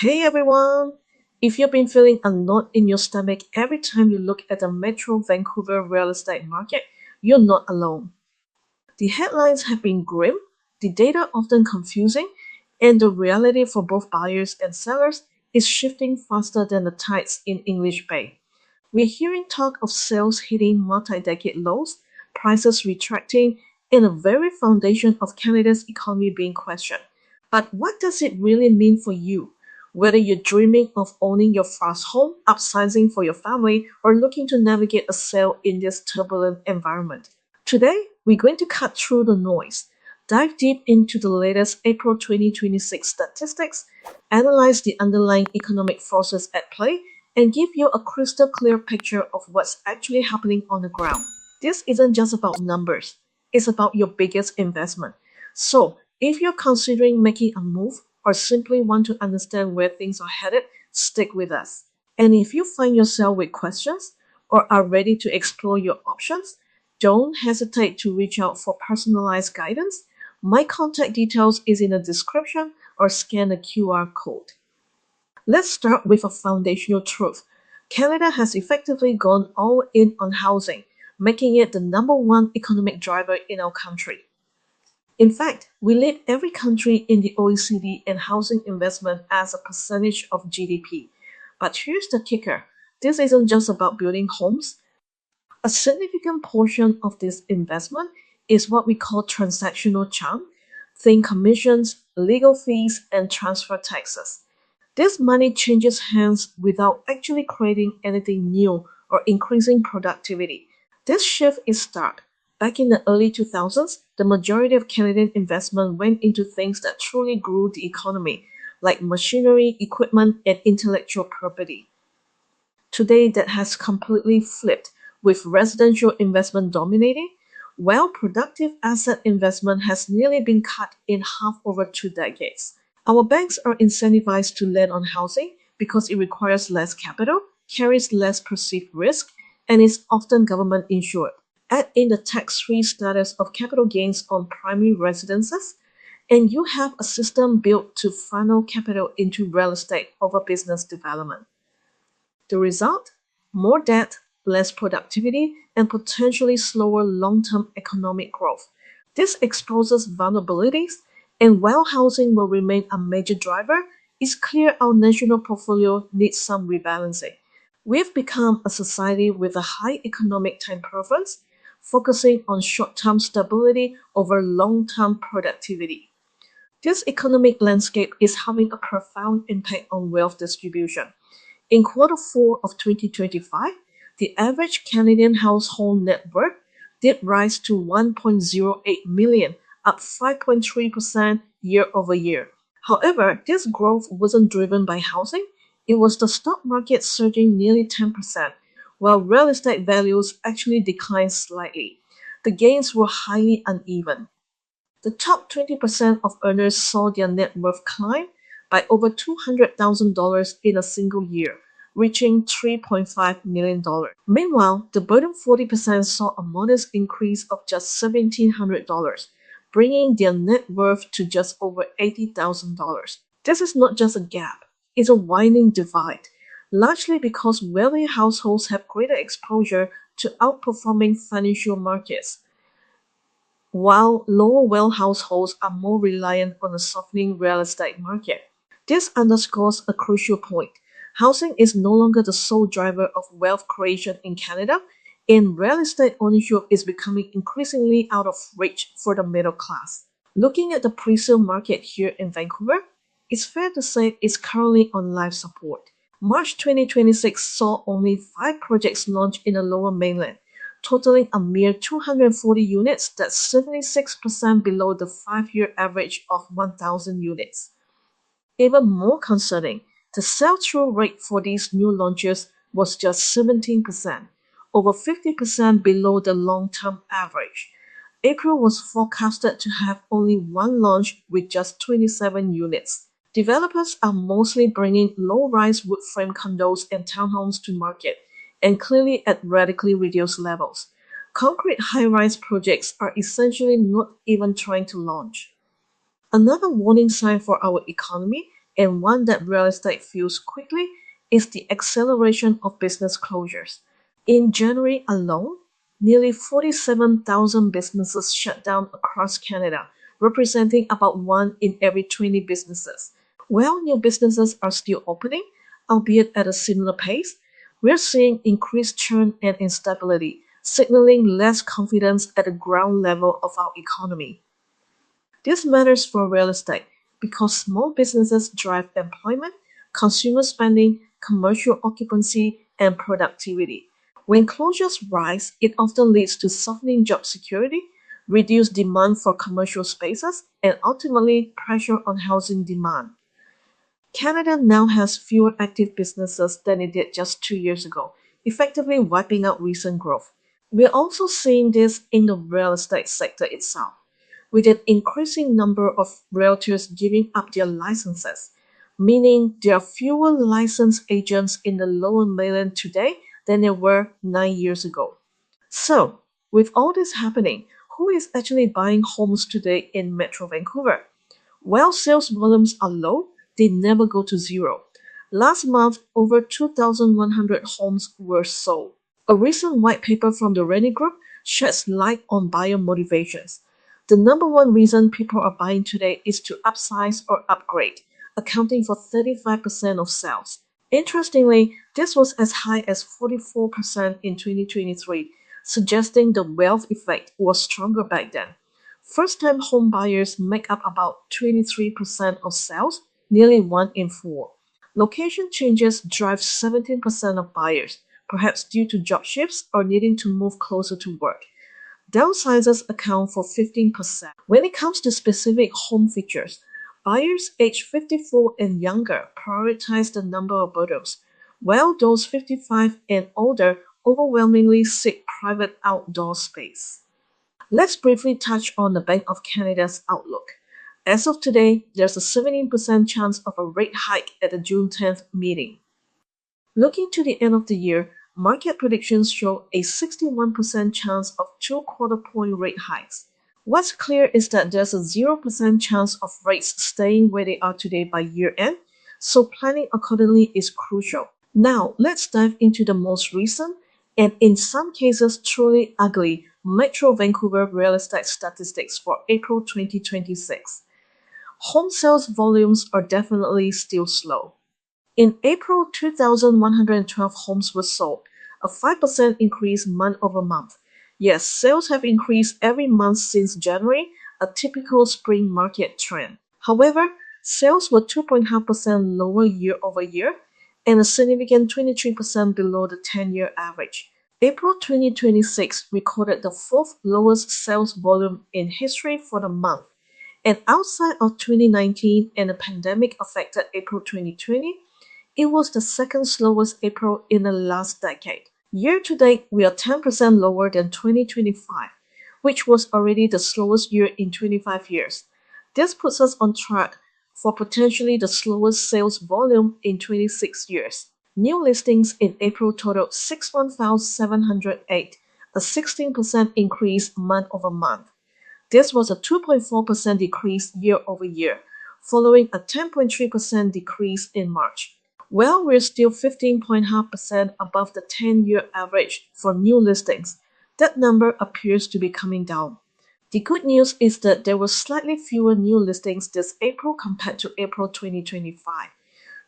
Hey everyone! If you've been feeling a knot in your stomach every time you look at the Metro Vancouver real estate market, you're not alone. The headlines have been grim, the data often confusing, and the reality for both buyers and sellers is shifting faster than the tides in English Bay. We're hearing talk of sales hitting multi-decade lows, prices retracting, and the very foundation of Canada's economy being questioned. But what does it really mean for you? Whether you're dreaming of owning your first home, upsizing for your family, or looking to navigate a sale in this turbulent environment. Today, we're going to cut through the noise, dive deep into the latest April 2026 statistics, analyze the underlying economic forces at play, and give you a crystal clear picture of what's actually happening on the ground. This isn't just about numbers, it's about your biggest investment. So, if you're considering making a move or simply want to understand where things are headed, stick with us. And if you find yourself with questions or are ready to explore your options, don't hesitate to reach out for personalized guidance. My contact details is in the description or scan the QR code. Let's start with a foundational truth. Canada has effectively gone all in on housing, making it the number one economic driver in our country. In fact, we lead every country in the OECD in housing investment as a percentage of GDP. But here's the kicker. This isn't just about building homes. A significant portion of this investment is what we call transactional charm. Think commissions, legal fees, and transfer taxes. This money changes hands without actually creating anything new or increasing productivity. This shift is stark. Back in the early 2000s, the majority of Canadian investment went into things that truly grew the economy, like machinery, equipment, and intellectual property. Today, that has completely flipped, with residential investment dominating, while productive asset investment has nearly been cut in half over 2 decades. Our banks are incentivized to lend on housing because it requires less capital, carries less perceived risk, and is often government insured. Add in the tax-free status of capital gains on primary residences, and you have a system built to funnel capital into real estate over business development. The result? More debt, less productivity, and potentially slower long-term economic growth. This exposes vulnerabilities, and while housing will remain a major driver, it's clear our national portfolio needs some rebalancing. We've become a society with a high economic time preference, focusing on short-term stability over long-term productivity. This economic landscape is having a profound impact on wealth distribution. In quarter four of 2025, the average Canadian household net worth did rise to 1.08 million, up 5.3% year over year. However, this growth wasn't driven by housing, it was the stock market surging nearly 10%, while real estate values actually declined slightly. The gains were highly uneven. The top 20% of earners saw their net worth climb by over $200,000 in a single year, reaching $3.5 million. Meanwhile, the bottom 40% saw a modest increase of just $1,700, bringing their net worth to just over $80,000. This is not just a gap, it's a widening divide, largely because wealthy households have greater exposure to outperforming financial markets while lower wealth households are more reliant on a softening real estate market. This underscores a crucial point. Housing is no longer the sole driver of wealth creation in Canada, and real estate ownership is becoming increasingly out of reach for the middle class. Looking at the pre-sale market here in Vancouver, it's fair to say it's currently on life support. March 2026 saw only 5 projects launched in the lower mainland, totaling a mere 240 units, that's 76% below the 5-year average of 1,000 units. Even more concerning, the sell-through rate for these new launches was just 17%, over 50% below the long-term average. April was forecasted to have only one launch with just 27 units. Developers are mostly bringing low-rise wood frame condos and townhomes to market, and clearly at radically reduced levels. Concrete high-rise projects are essentially not even trying to launch. Another warning sign for our economy, and one that real estate feels quickly, is the acceleration of business closures. In January alone, nearly 47,000 businesses shut down across Canada, representing about 1 in every 20 businesses. While new businesses are still opening, albeit at a similar pace, we're seeing increased churn and instability, signaling less confidence at the ground level of our economy. This matters for real estate because small businesses drive employment, consumer spending, commercial occupancy, and productivity. When closures rise, it often leads to softening job security, reduced demand for commercial spaces, and ultimately pressure on housing demand. Canada now has fewer active businesses than it did just 2 years ago, effectively wiping out recent growth. We're also seeing this in the real estate sector itself, with an increasing number of realtors giving up their licenses, meaning there are fewer licensed agents in the lower mainland today than there were 9 years ago. So, with all this happening, who is actually buying homes today in Metro Vancouver? While sales volumes are low, they never go to zero. Last month, over 2,100 homes were sold. A recent white paper from the Rennie Group sheds light on buyer motivations. The number one reason people are buying today is to upsize or upgrade, accounting for 35% of sales. Interestingly, this was as high as 44% in 2023, suggesting the wealth effect was stronger back then. First-time home buyers make up about 23% of sales, nearly 1 in 4. Location changes drive 17% of buyers, perhaps due to job shifts or needing to move closer to work. Downsizers account for 15%. When it comes to specific home features, buyers aged 54 and younger prioritize the number of bedrooms, while those 55 and older overwhelmingly seek private outdoor space. Let's briefly touch on the Bank of Canada's outlook. As of today, there's a 17% chance of a rate hike at the June 10th meeting. Looking to the end of the year, market predictions show a 61% chance of 2 quarter point rate hikes. What's clear is that there's a 0% chance of rates staying where they are today by year end, so planning accordingly is crucial. Now, let's dive into the most recent and in some cases truly ugly Metro Vancouver real estate statistics for April 2026. Home sales volumes are definitely still slow. In April, 2,112 homes were sold, a 5% increase month over month. Yes, sales have increased every month since January, a typical spring market trend. However, sales were 2.5% lower year over year and a significant 23% below the 10-year average. April 2026 recorded the fourth lowest sales volume in history for the month, and outside of 2019 and the pandemic affected April 2020, it was the second slowest April in the last decade. Year to date, we are 10% lower than 2025, which was already the slowest year in 25 years. This puts us on track for potentially the slowest sales volume in 26 years. New listings in April totaled 61,708, a 16% increase month over month. This was a 2.4% decrease year over year, following a 10.3% decrease in March. While we're still 15.5% above the 10-year average for new listings, that number appears to be coming down. The good news is that there were slightly fewer new listings this April compared to April 2025.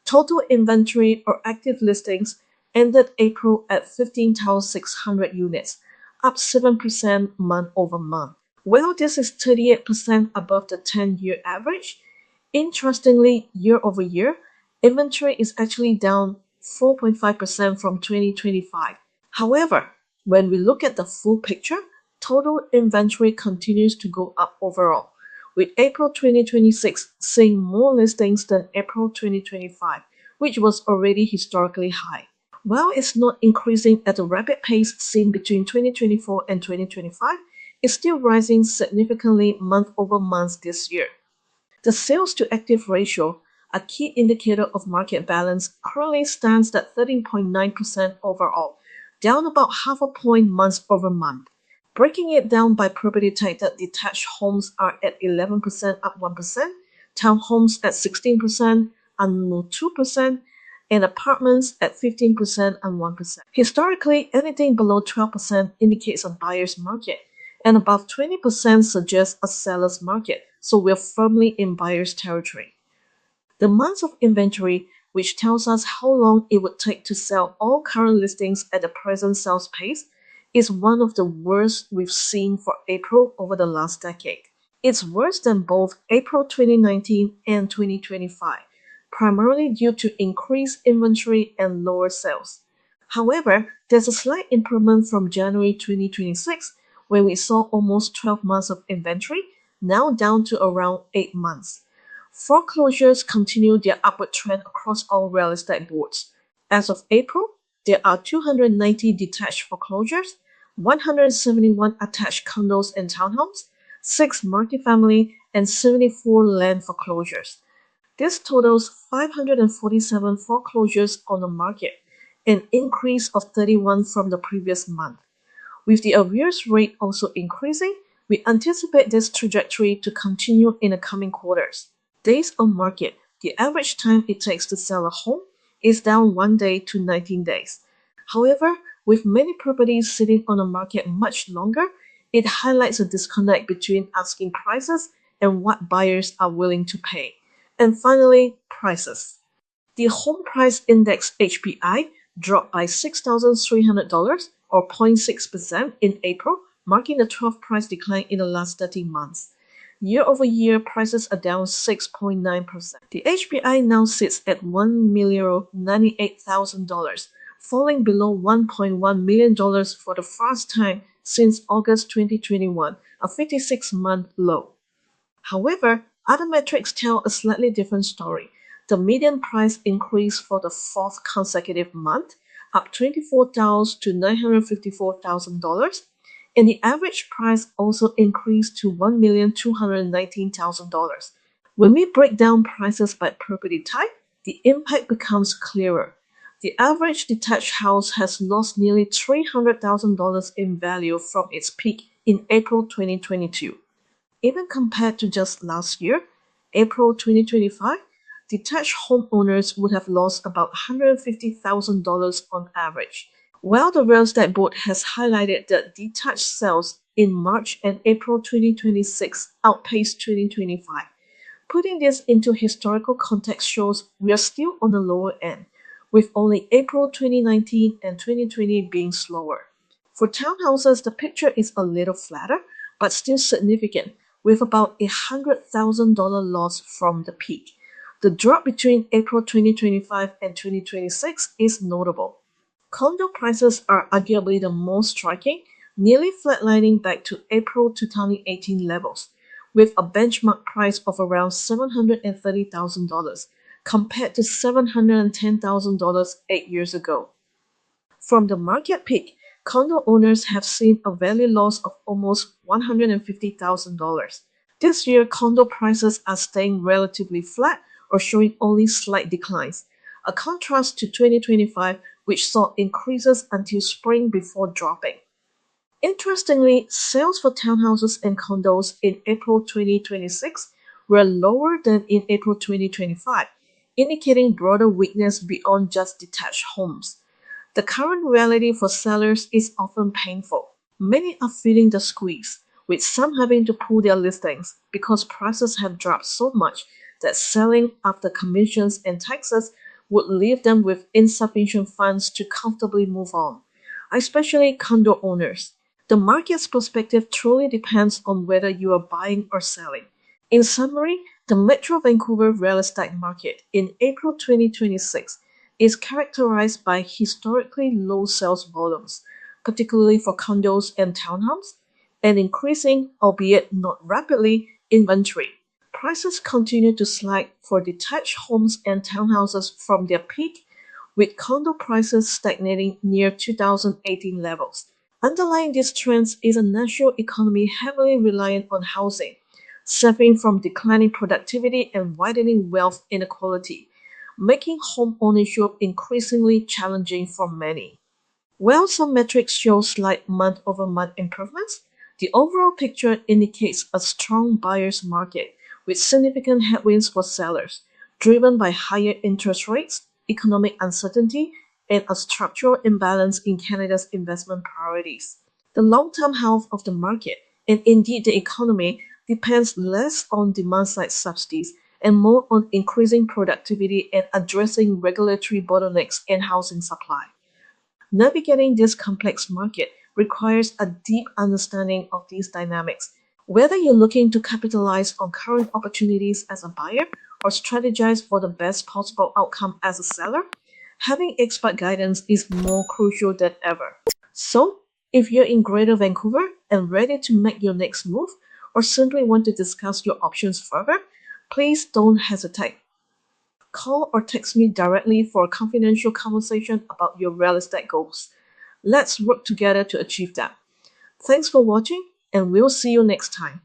Total inventory or active listings ended April at 15,600 units, up 7% month over month. While this is 38% above the 10-year average, interestingly, year over year, inventory is actually down 4.5% from 2025. However, when we look at the full picture, total inventory continues to go up overall, with April 2026 seeing more listings than April 2025, which was already historically high. While it's not increasing at the rapid pace seen between 2024 and 2025, it's still rising significantly month over month this year. The sales to active ratio, a key indicator of market balance, currently stands at 13.9% overall, down about half a point month over month. Breaking it down by property type, that detached homes are at 11%, up 1%, townhomes at 16%, under 2%, and apartments at 15% and 1%. Historically, anything below 12% indicates a buyer's market, and above 20% suggests a seller's market, so we're firmly in buyer's territory. The months of inventory, which tells us how long it would take to sell all current listings at the present sales pace, is one of the worst we've seen for April over the last decade. It's worse than both April 2019 and 2025, primarily due to increased inventory and lower sales. However, there's a slight improvement from January 2026, when we saw almost 12 months of inventory, now down to around 8 months. Foreclosures continue their upward trend across all real estate boards. As of April, there are 290 detached foreclosures, 171 attached condos and townhomes, 6 multifamily, and 74 land foreclosures. This totals 547 foreclosures on the market, an increase of 31 from the previous month. With the arrears rate also increasing, we anticipate this trajectory to continue in the coming quarters. Days on market, the average time it takes to sell a home, is down 1 day to 19 days. However, with many properties sitting on the market much longer, it highlights a disconnect between asking prices and what buyers are willing to pay. And finally, prices. The Home Price Index HPI dropped by $6,300 or 0.6% in April, marking the 12th price decline in the last 13 months. Year over year, prices are down 6.9%. The HPI now sits at $1,098,000, falling below $1.1 million for the first time since August 2021, a 56-month low. However, other metrics tell a slightly different story. The median price increased for the fourth consecutive month, up $24,000 to $954,000, and the average price also increased to $1,219,000. When we break down prices by property type, the impact becomes clearer. The average detached house has lost nearly $300,000 in value from its peak in April 2022. Even compared to just last year, April 2025, detached homeowners would have lost about $150,000 on average. While the Real Estate Board has highlighted that detached sales in March and April 2026 outpaced 2025, putting this into historical context shows we are still on the lower end, with only April 2019 and 2020 being slower. For townhouses, the picture is a little flatter, but still significant, with about a $100,000 loss from the peak. The drop between April 2025 and 2026 is notable. Condo prices are arguably the most striking, nearly flatlining back to April 2018 levels, with a benchmark price of around $730,000 compared to $710,000 8 years ago. From the market peak, condo owners have seen a value loss of almost $150,000. This year, condo prices are staying relatively flat or showing only slight declines, a contrast to 2025, which saw increases until spring before dropping. Interestingly, sales for townhouses and condos in April 2026 were lower than in April 2025, indicating broader weakness beyond just detached homes. The current reality for sellers is often painful. Many are feeling the squeeze, with some having to pull their listings because prices have dropped so much that selling after commissions and taxes would leave them with insufficient funds to comfortably move on, especially condo owners. The market's perspective truly depends on whether you are buying or selling. In summary, the Metro Vancouver real estate market in April 2026 is characterized by historically low sales volumes, particularly for condos and townhomes, and increasing, albeit not rapidly, inventory. Prices continue to slide for detached homes and townhouses from their peak, with condo prices stagnating near 2018 levels. Underlying these trends is a national economy heavily reliant on housing, suffering from declining productivity and widening wealth inequality, making home ownership increasingly challenging for many. While some metrics show slight month-over-month improvements, the overall picture indicates a strong buyer's market with significant headwinds for sellers, driven by higher interest rates, economic uncertainty, and a structural imbalance in Canada's investment priorities. The long-term health of the market, and indeed the economy, depends less on demand-side subsidies and more on increasing productivity and addressing regulatory bottlenecks in housing supply. Navigating this complex market requires a deep understanding of these dynamics. Whether you're looking to capitalize on current opportunities as a buyer or strategize for the best possible outcome as a seller, having expert guidance is more crucial than ever. So, if you're in Greater Vancouver and ready to make your next move, or simply want to discuss your options further, please don't hesitate. Call or text me directly for a confidential conversation about your real estate goals. Let's work together to achieve that. Thanks for watching, and we'll see you next time.